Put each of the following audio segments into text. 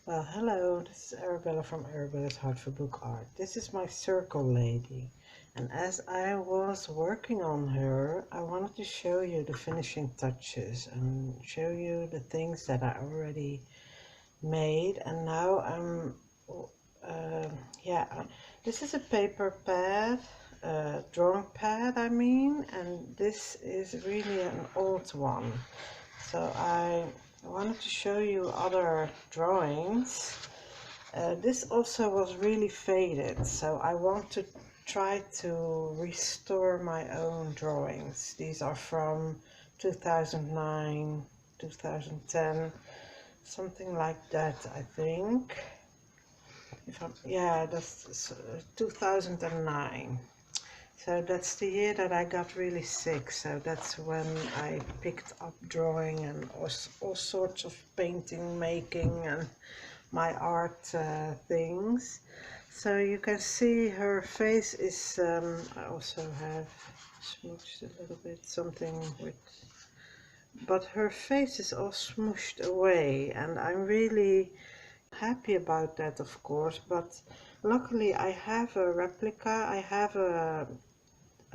Well, hello, this is Arabella from Arabella's Heart for Book Art. This is my circle lady, and as I was working on her, I wanted to show you the finishing touches and show you the things that I already made. And now uh, yeah, this is a paper pad, drawing pad, and this is really an old one. So I wanted to show you other drawings. This also was really faded, so I want to try to restore my own drawings. These are from 2009, 2010, something like that, I think. Yeah, that's 2009. So that's the year that I got really sick. So that's when I picked up drawing and all sorts of painting making and my art things. So you can see her face is, I also have smooched a little bit something with, but her face is all smooshed away, and I'm really happy about that, of course. But luckily I have a replica.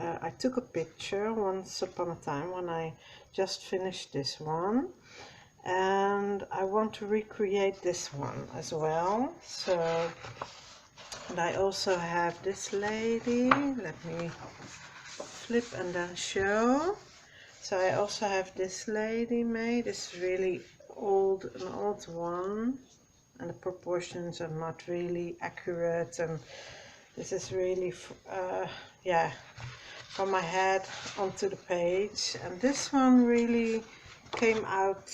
I took a picture once upon a time when I just finished this one, and I want to recreate this one as well. So, and I also have this lady. Let me flip and then show. So I also have this lady made. It's really old, an old one, and the proportions are not really accurate, and this is really yeah, from my head onto the page. And this one really came out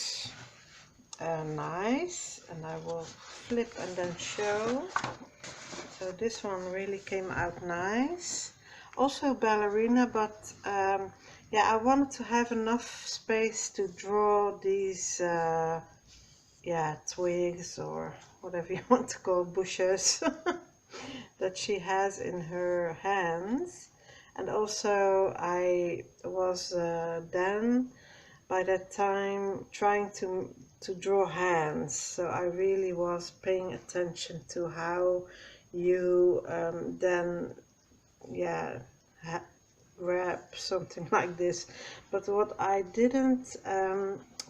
nice, and I will flip and then show. So this one really came out nice. Also ballerina, but yeah, I wanted to have enough space to draw these yeah, twigs or whatever you want to call bushes that she has in her hands. And also I was then by that time trying to draw hands, so I really was paying attention to how you then yeah grab something like this. But what I didn't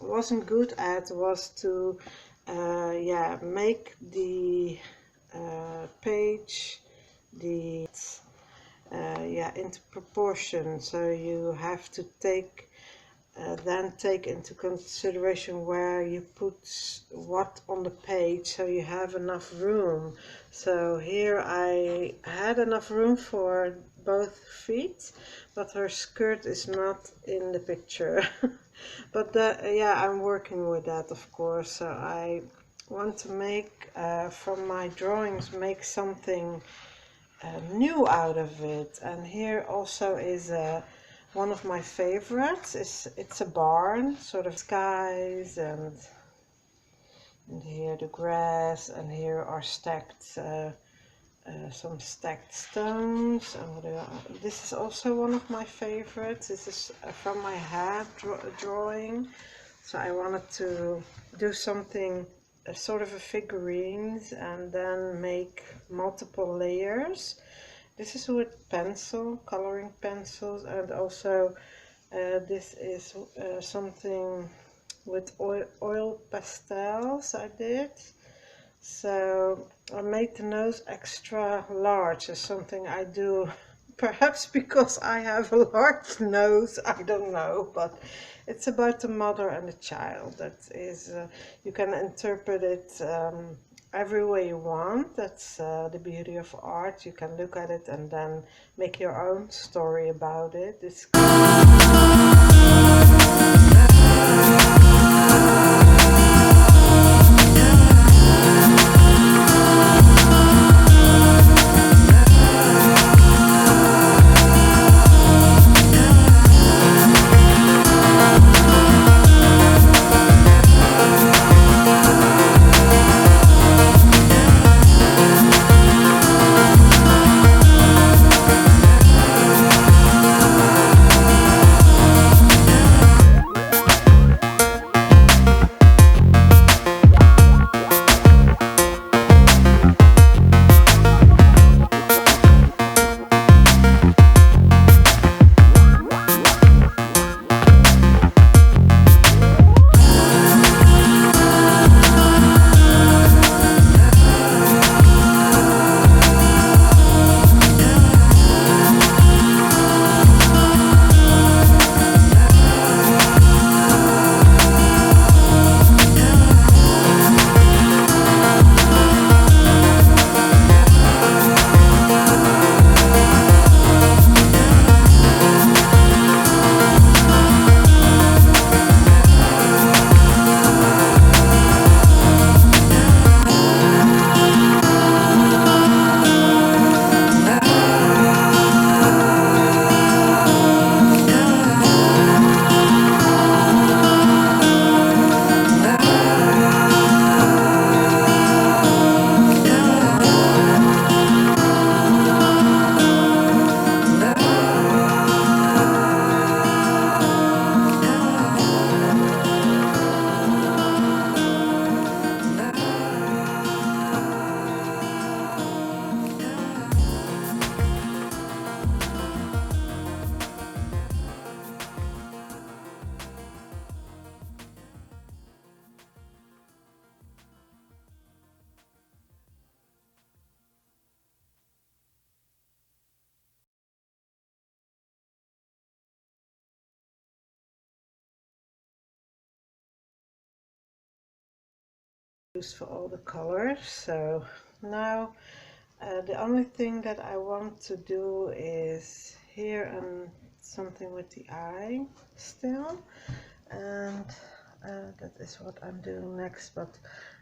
wasn't good at was to yeah, make the page the yeah, into proportion. So you have to then take into consideration where you put what on the page, so you have enough room. So here I had enough room for both feet, but her skirt is not in the picture. But yeah, I'm working with that, of course. So I want to make from my drawings, make something new out of it. And here also is one of my favorites. It's a barn, sort of skies, and here the grass, and here are stacked some stacked stones. And this is also one of my favorites. This is from my hand drawing. So I wanted to do something sort of a figurines and then make multiple layers. This is with pencil, coloring pencils, and also this is something with oil pastels I did. So I made the nose extra large. Is something I do perhaps because I have a large nose, I don't know, but it's about the mother and the child. That is, you can interpret it every way you want. That's the beauty of art. You can look at it and then make your own story about it. It's used for all the colors. So now the only thing that I want to do is here and something with the eye still, and that is what I'm doing next. But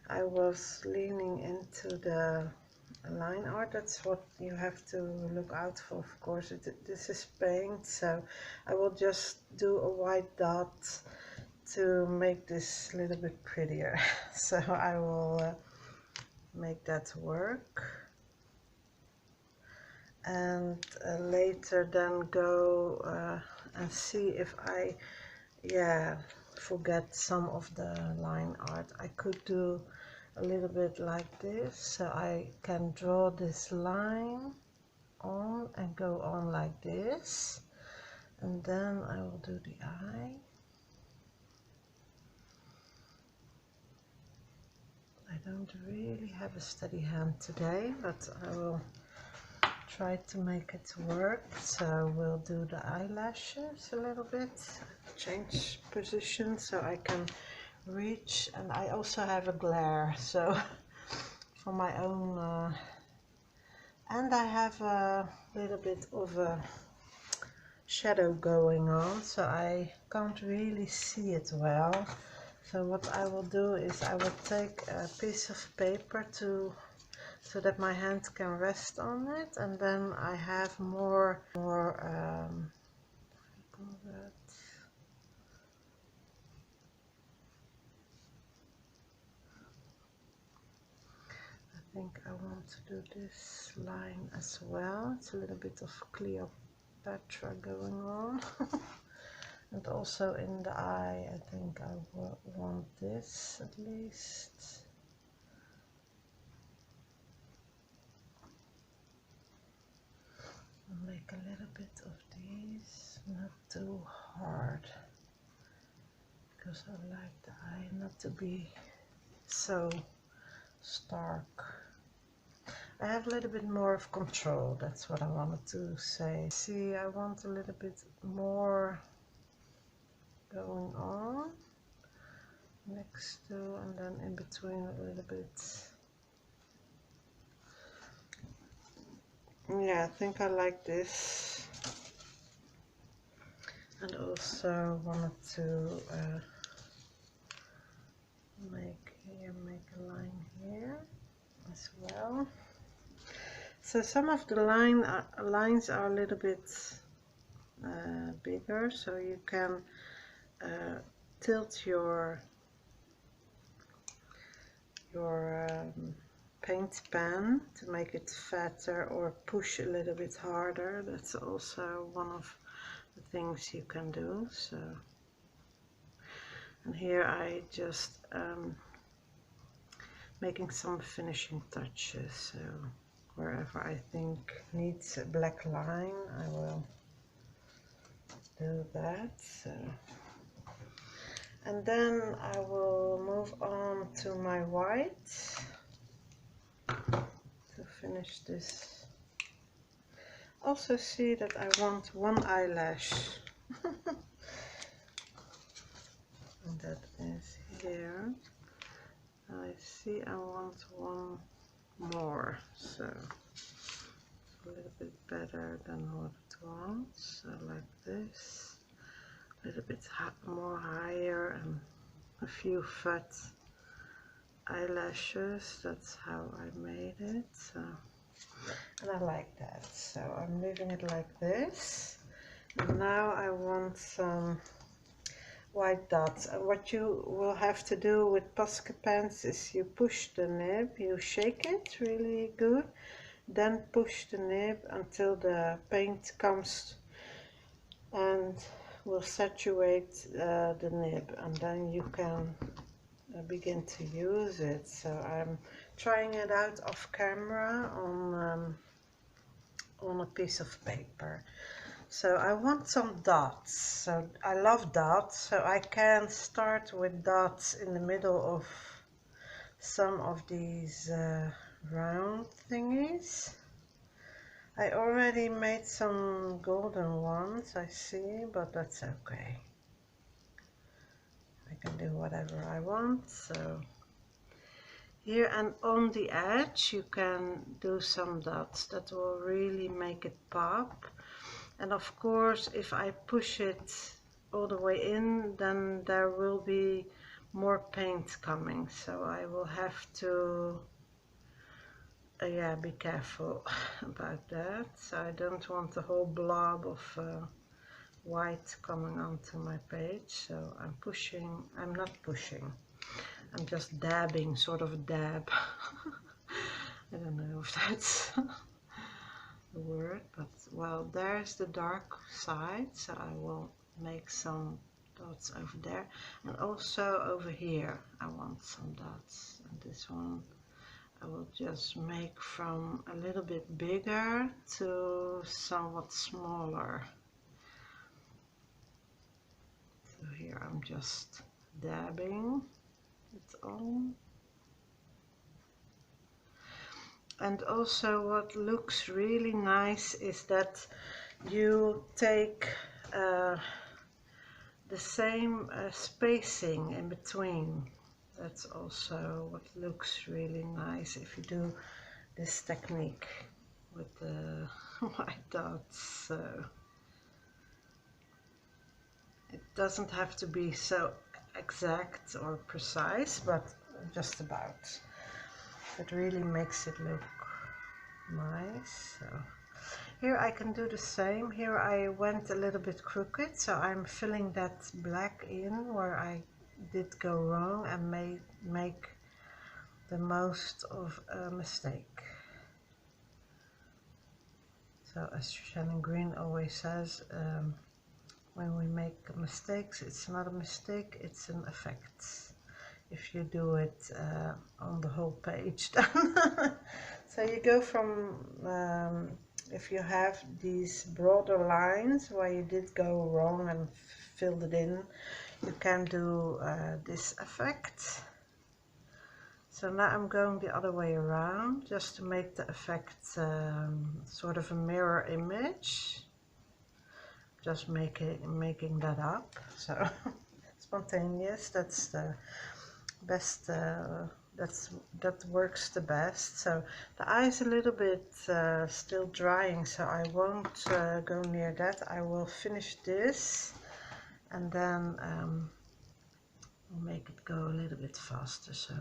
I was leaning into the line art. That's what you have to look out for, of course. This is paint, so I will just do a white dot to make this a little bit prettier. So I will make that work, and later then go and see if I forget some of the line art. I could do a little bit like this, so I can draw this line on and go on like this, and then I will do the eye. I don't really have a steady hand today, but I will try to make it work. So we'll do the eyelashes a little bit, change position so I can reach, and I also have a glare, so for my own and I have a little bit of a shadow going on, so I can't really see it well. So what I will do is I will take a piece of paper so that my hand can rest on it, and then I have more I think I want to do this line as well. It's a little bit of Cleopatra going on. And also in the eye, I think I will want this at least. I'll make a little bit of these, not too hard, because I like the eye not to be so stark. I have a little bit more of control, that's what I wanted to say. See, I want a little bit more going on next to, and then in between a little bit. Yeah, I think I like this. And also wanted to make a line here as well. So some of the lines are a little bit bigger, so you can tilt your paint pen to make it fatter, or push a little bit harder. That's also one of the things you can do. So, and here I just making some finishing touches, so wherever I think needs a black line I will do that. So, and then I will move on to my white to finish this. Also see that I want one eyelash and that is here. I see I want one more, so a little bit better than what it wants. So like this, a little bit more higher, and a few fat eyelashes. That's how I made it. So, and I like that. So I'm leaving it like this. And now I want some white dots. And what you will have to do with Posca pens is you push the nib, you shake it really good, then push the nib until the paint comes and will saturate the nib, and then you can begin to use it. So I'm trying it out off camera on a piece of paper. So I want some dots. So I love dots, so I can start with dots in the middle of some of these round thingies. I already made some golden ones, I see, but that's okay. I can do whatever I want. So Here and on the edge you can do some dots that will really make it pop. And of course if I push it all the way in, then there will be more paint coming, so I will have to yeah, be careful about that. So I don't want a whole blob of white coming onto my page. So I'm not pushing, I'm just dabbing, sort of a dab. I don't know if that's the word, but well, there's the dark side, so I will make some dots over there, and also over here I want some dots, and this one I will just make from a little bit bigger to somewhat smaller. So here I'm just dabbing it on. And also what looks really nice is that you take the same spacing in between. That's also what looks really nice if you do this technique with the white dots. So it doesn't have to be so exact or precise, but just about. It really makes it look nice. So here I can do the same. Here I went a little bit crooked, so I'm filling that black in where I did go wrong and make the most of a mistake. So as Shannon Green always says, when we make mistakes, it's not a mistake, it's an effect. If you do it on the whole page, then so you go from if you have these broader lines where you did go wrong and filled it in, you can do this effect. So now I'm going the other way around, just to make the effect sort of a mirror image. Just making that up, so spontaneous, that's the best, that works the best. So the eye is a little bit still drying, so I won't go near that. I will finish this and then we'll make it go a little bit faster. So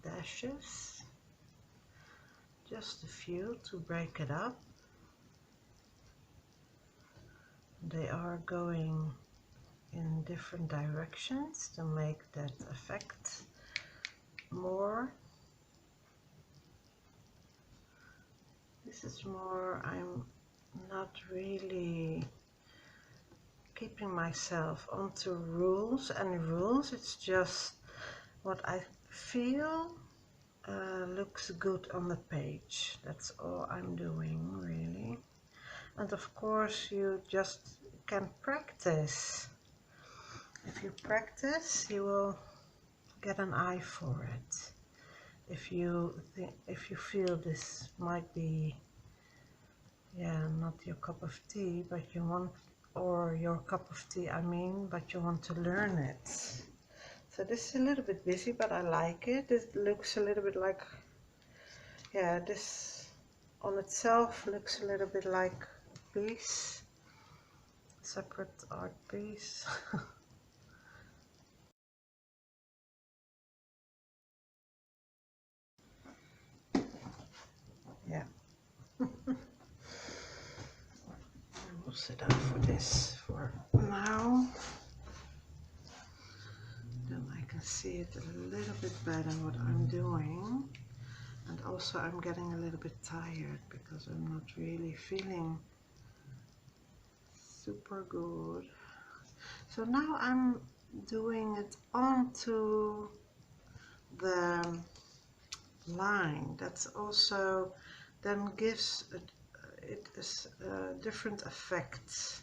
dashes, just a few to break it up. They are going in different directions to make that effect more. This is more, I'm not really keeping myself onto rules and rules. It's just what I feel looks good on the page. That's all I'm doing, really. And of course you just can practice. If you practice, you will get an eye for it. If you feel this might be, yeah, not your cup of tea, but you want, or your cup of tea, I mean, but you want to learn it. So this is a little bit busy, but I like it. It looks a little bit like, yeah, this on itself looks a little bit like a piece, separate art piece. Yeah. We'll sit down for this for now. Then I can see it a little bit better what I'm doing. And also I'm getting a little bit tired because I'm not really feeling super good. So now I'm doing it onto the line. That's also then gives it is different effects.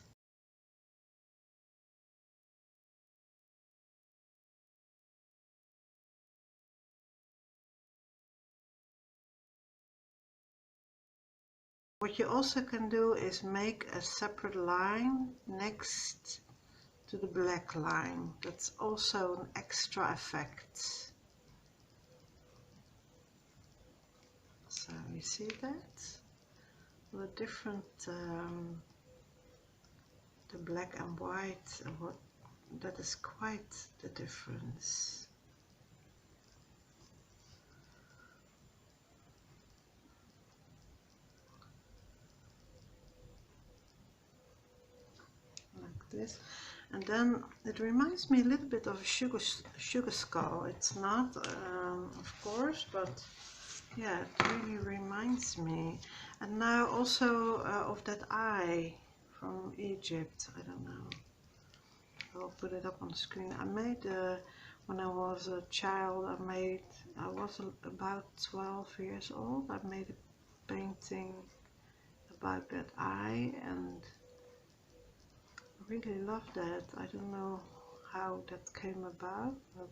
What you also can do is make a separate line next to the black line. That's also an extra effect. So you see that? The different, the black and white, that is quite the difference. Like this. And then it reminds me a little bit of a sugar skull. It's not, of course, but yeah, it really reminds me. And now also of that eye from Egypt. I don't know. I'll put it up on the screen. I made, when I was a child, I was about 12 years old. I made a painting about that eye, and really love that. I don't know how that came about, but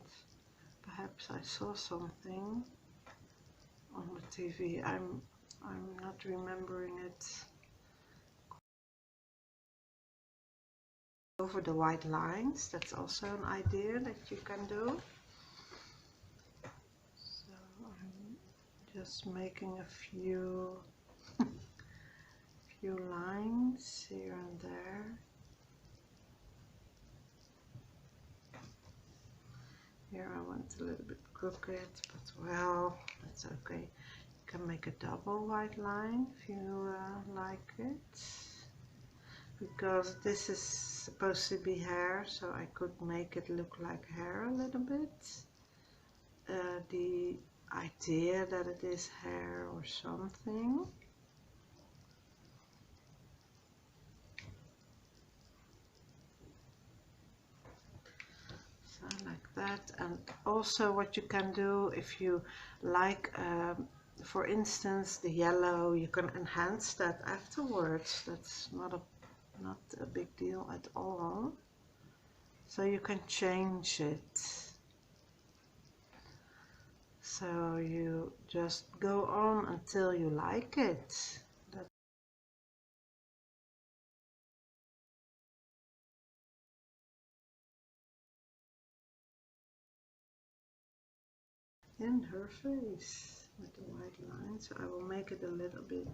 perhaps I saw something on the TV. I'm not remembering it. Over the white lines, that's also an idea that you can do. So I'm just making a few lines here and there. Here I went a little bit crooked, but well, that's okay. You can make a double white line if you like it, because this is supposed to be hair, so I could make it look like hair a little bit. The idea that it is hair or something. So like that. And also what you can do, if you like, for instance, the yellow, you can enhance that afterwards. That's not a big deal at all. So you can change it. So you just go on until you like it. In her face with the white line, so I will make it a little bit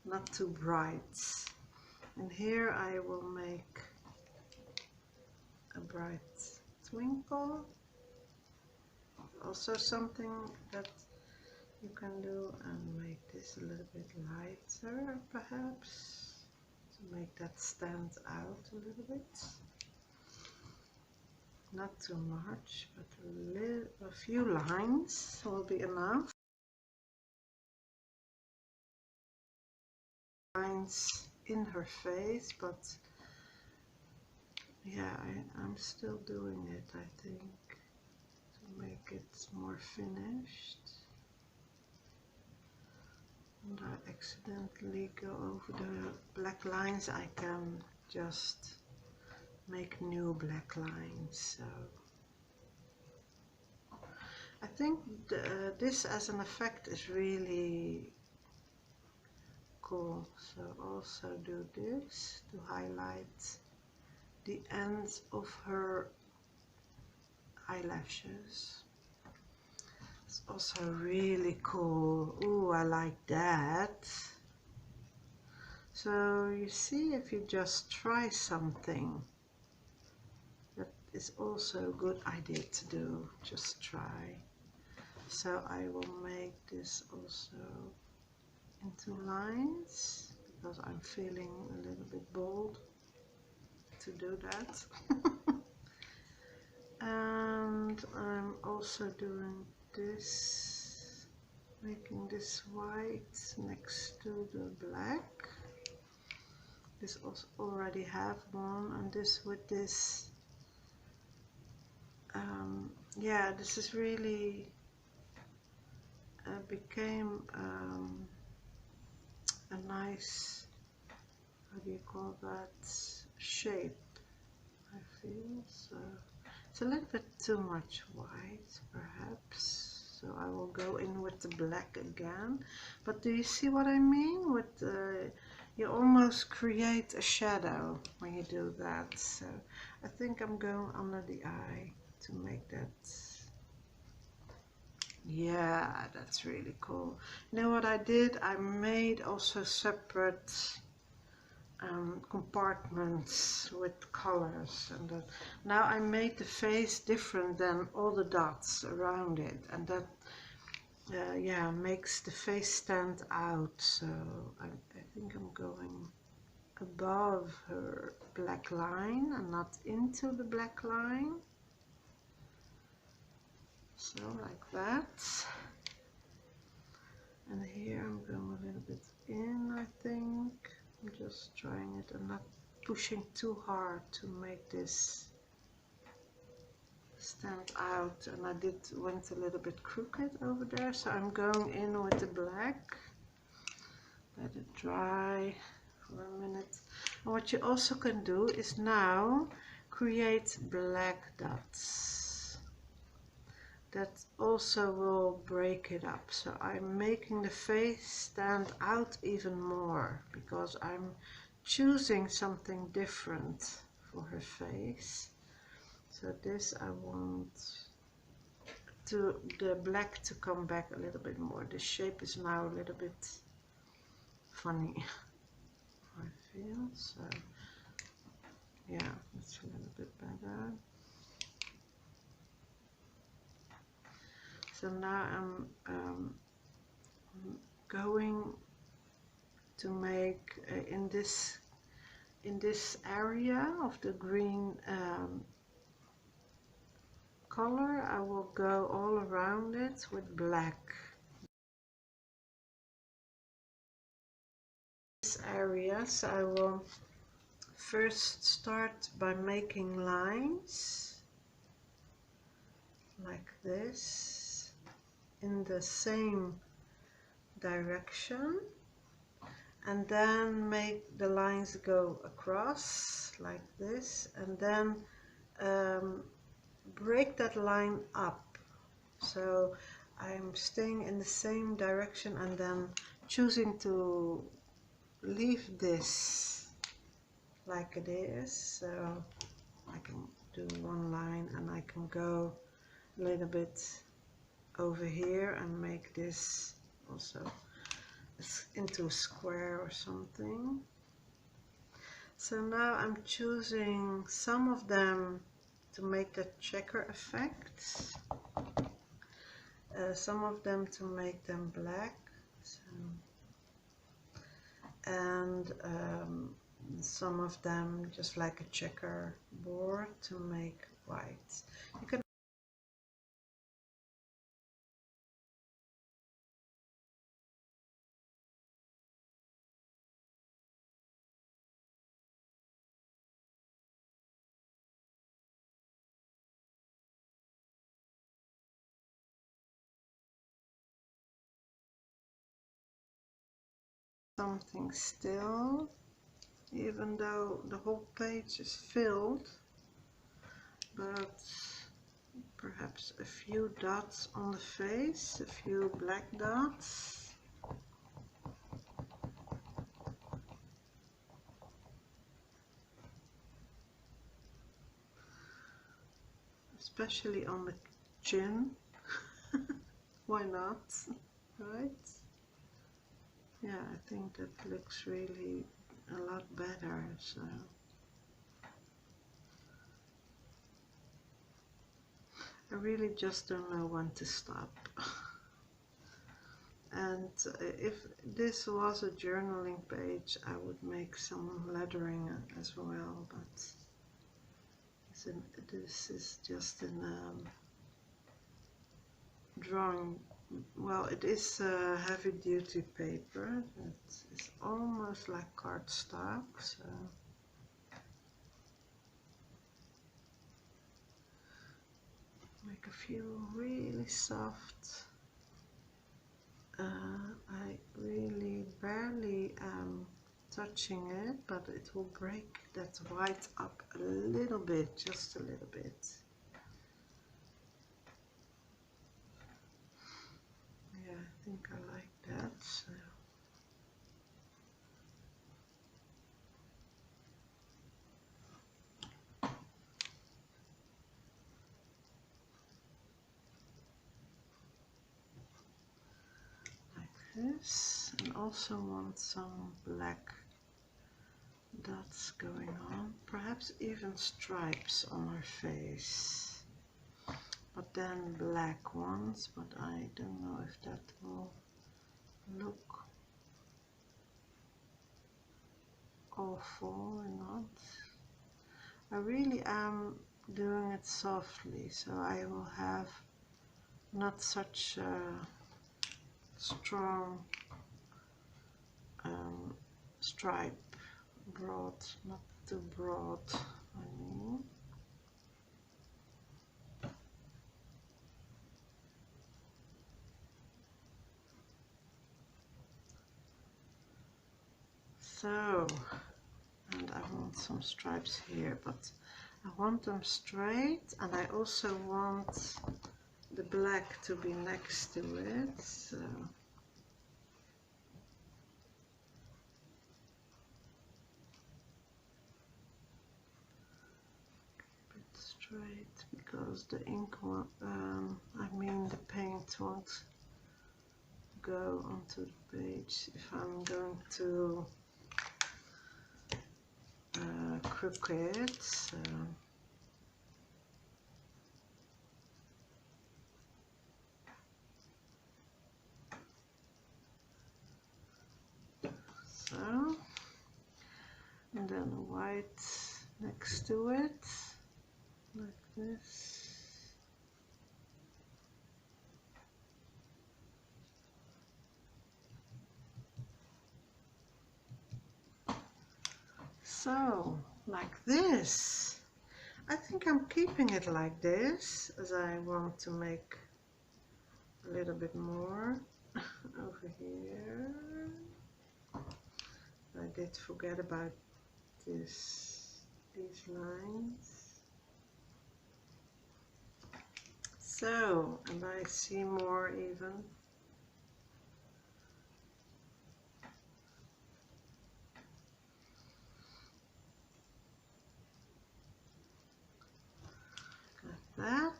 not too bright. And here I will make a bright twinkle, also something that you can do, and make this a little bit lighter perhaps to make that stand out a little bit. Not too much, but a few lines will be enough. Lines in her face, but yeah, I'm still doing it, I think, to make it more finished. And I accidentally go over the black lines, I can just make new black lines. So I think this as an effect is really cool. So also do this to highlight the ends of her eyelashes. It's also really cool. Ooh, I like that. So you see, if you just try something, that is also a good idea to do. Just try. So I will make this also into lines, because I'm feeling a little bit bold to do that. And I'm also doing this, making this white next to the black. This also already have one, and this with this, yeah, this is really became a nice, how do you call that, shape, I feel. So it's a little bit too much white perhaps, so I will go in with the black again. But do you see what I mean? With you almost create a shadow when you do that. So I think I'm going under the eye to make that. Yeah, that's really cool. You know what I did? I made also separate compartments with colors, and now I made the face different than all the dots around it, and that yeah, makes the face stand out. So I think I'm going above her black line and not into the black line. So like that. And here I'm going a little bit in, I think. I'm just trying it and not pushing too hard to make this stand out. And I went a little bit crooked over there, so I'm going in with the black. Let it dry for a minute. And what you also can do is now create black dots. That also will break it up. So I'm making the face stand out even more because I'm choosing something different for her face. So this I want the black to come back a little bit more. The shape is now a little bit funny, I feel. So yeah, that's a little bit better. So now I'm going to make in this area of the green color, I will go all around it with black. This area, so I will first start by making lines like this in the same direction, and then make the lines go across like this, and then break that line up. So I'm staying in the same direction and then choosing to leave this like it is. So I can do one line and I can go a little bit over here and make this also into a square or something. So now I'm choosing some of them to make the checker effect, some of them to make them black, so, and some of them just like a checker board to make white. You can something still, even though the whole page is filled, but perhaps a few dots on the face, a few black dots. Especially on the chin. Why not, right? Yeah, I think that looks really a lot better. So I really just don't know when to stop. And if this was a journaling page, I would make some lettering as well, but this is just in drawing. Well, it is a heavy duty paper. It's almost like cardstock, so make a few really soft. I really barely touching it, but it will break that white up a little bit, just a little bit. Yeah, I think I like that. So. This, and also want some black dots going on, perhaps even stripes on her face, but then black ones, but I don't know if that will look awful or not. I really am doing it softly, so I will have not such a strong stripe, broad, not too broad, I mean. So, and I want some stripes here, but I want them straight, and I also want the black to be next to it, so keep it straight, because the ink won't, I mean the paint won't go onto the page if I'm going to crook it, so. So, and then white next to it, like this. So, like this. I think I'm keeping it like this, as I want to make a little bit more over here. I did forget about these lines. So, and I see more even. That.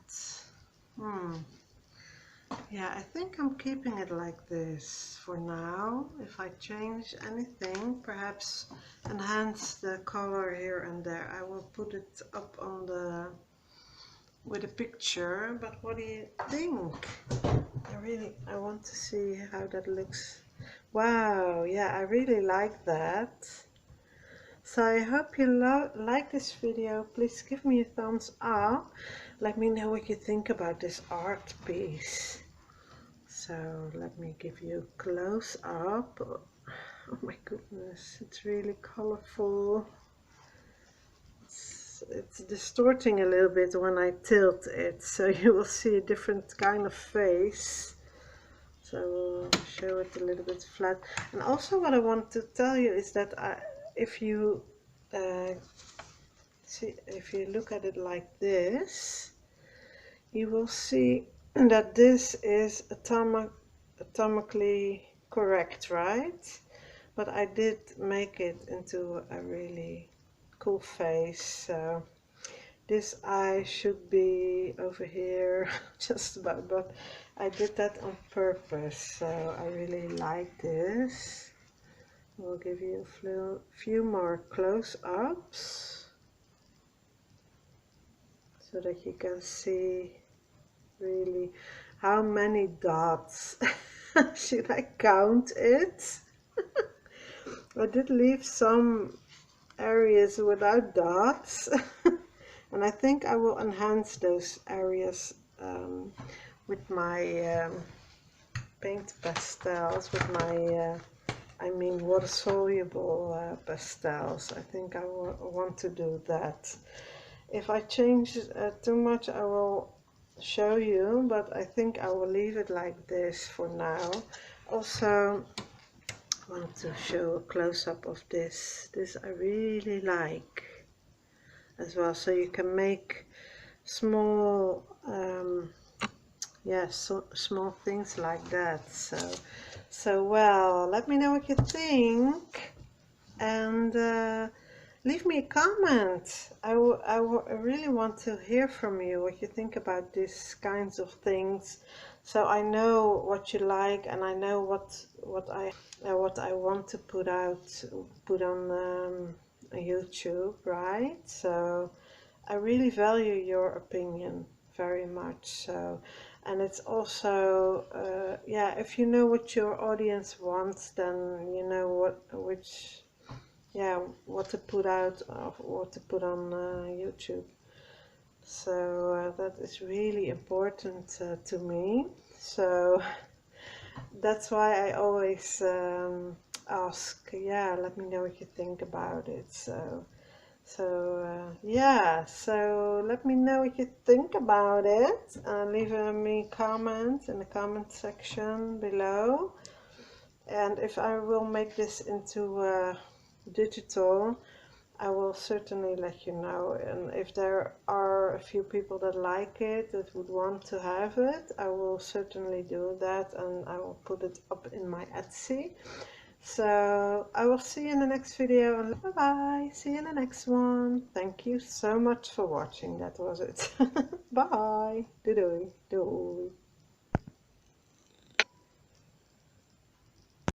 Yeah, I think I'm keeping it like this for now. If I change anything, perhaps enhance the color here and there, I will put it up on the with a picture. But what do you think? I want to see how that looks. Wow, yeah, I really like that. So I hope you like this video. Please give me a thumbs up. Let me know what you think about this art piece. So let me give you a close up. Oh my goodness, it's really colorful. It's distorting a little bit when I tilt it, so you will see a different kind of face. So I will show it a little bit flat. And also what I want to tell you is that if you look at it like this, you will see that this is atomically correct, right? But I did make it into a really cool face, so this eye should be over here just about, but I did that on purpose, so I really like this. We'll give you a few more close-ups so that you can see really how many dots. Should I count it? I did leave some areas without dots. And I think I will enhance those areas with my paint pastels, with my I mean water-soluble pastels. I think I want to do that. If I change too much, I will show you, but I think I will leave it like this for now. Also, want to show a close-up of this. This I really like as well, so you can make small yeah, so small things like that. So well, let me know what you think, and leave me a comment. I really want to hear from you, what you think about these kinds of things, so I know what you like, and I know what I want to put on YouTube, right? So I really value your opinion very much. So, and it's also yeah, if you know what your audience wants, then you know what to put out or what to put on YouTube. So that is really important to me. So that's why I always ask, yeah, let me know what you think about it. So yeah, so let me know what you think about it. Leave me a comment in the comment section below. And if I will make this into digital, I will certainly let you know. And if there are a few people that like it, that would want to have it, I will certainly do that, and I will put it up in my Etsy. So I will see you in the next video, and bye bye. See you in the next one. Thank you so much for watching. That was it. Bye. Doei. Doei.